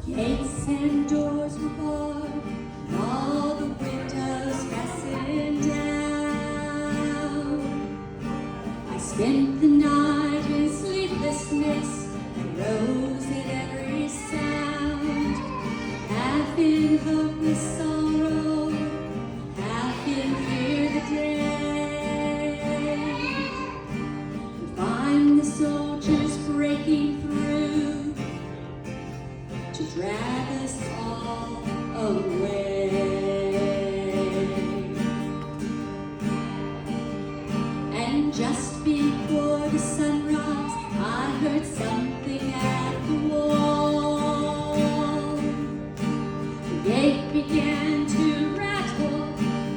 Gates and doors were barred, all the windows fastened down. I spent the night in sleeplessness and rose at every sound, half in hopeless sorrow, half in fear the day. We find the soldiers breaking through to drag us all away. And just before the sunrise, I heard something at the wall. The gate began to rattle,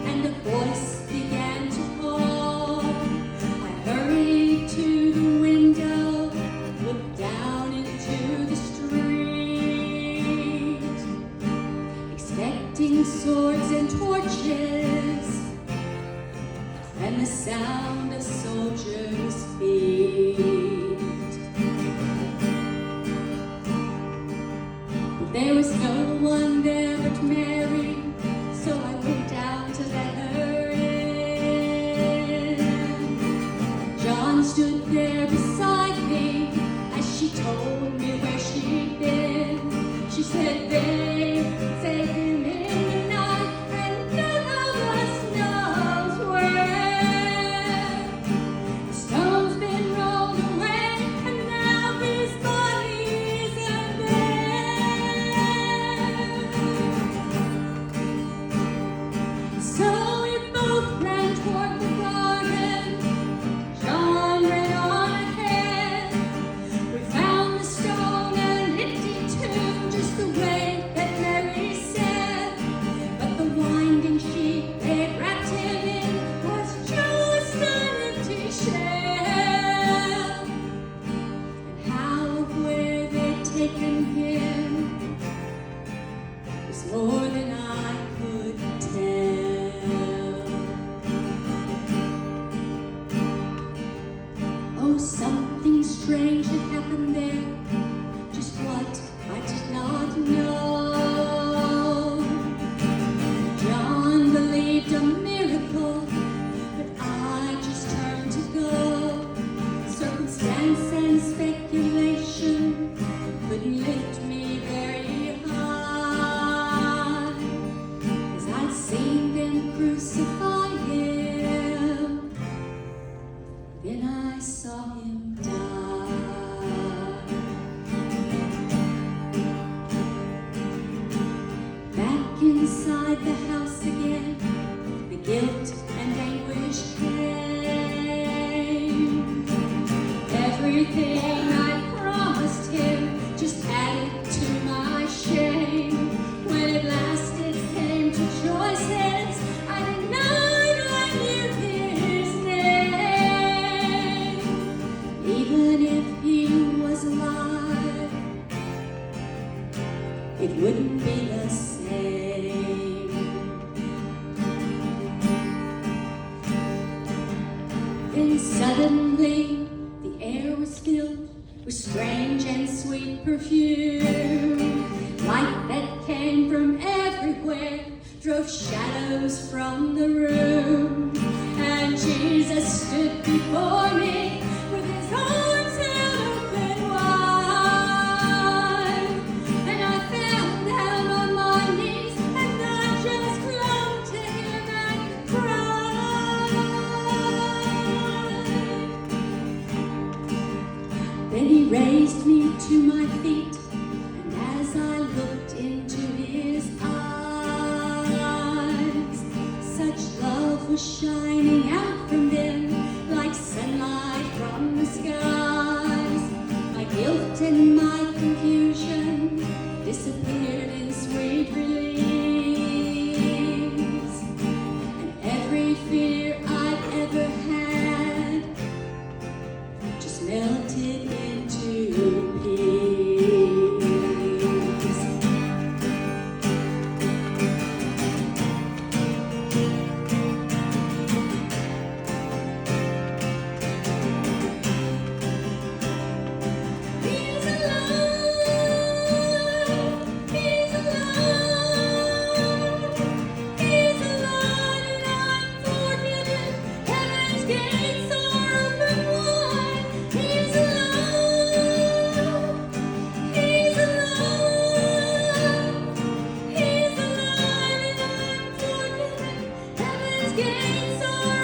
and a voice began to call. I hurried to the window, looked down into the street, expecting swords and torches and the sound of soldiers' feet. But there was no one there but Mary, so I went down to let her in. John stood there beside me as she told me where she'd been. She said they saved him in the night, and none of us knows where. The stone's been rolled away, and now his body's in there. So we both ran toward the garden. John ran on ahead. We found the stone and empty tomb, just the way that Mary said. But the winding sheet they'd wrapped him in was just an empty shell. And how of where they'd taken him was more than I could tell. Oh, something strange had happened there, just what I did not know. John believed a miracle, but I just turned to go. Circumstance and speculation couldn't lift me very high, 'cause I'd seen them crucify him, then I saw him die. Back inside the house again, the guilt and anguish came. Everything I promised him just added to my shame. When at last it came to choices, I denied I knew his name. Even if he was alive, it wouldn't be the same. Then suddenly the air was filled with strange and sweet perfume. Light that came from everywhere drove shadows from the room. And Jesus stood before me with his arms held open wide. And I fell down on my knees, and I just clung to him and cried. Then he raised me to my feet, and as I looked into his eyes, such love was shining out from them like sunlight from the skies. My guilt and my confusion disappeared in sweet release, and every fear I'd ever had just melted into peace. He's alive. gates are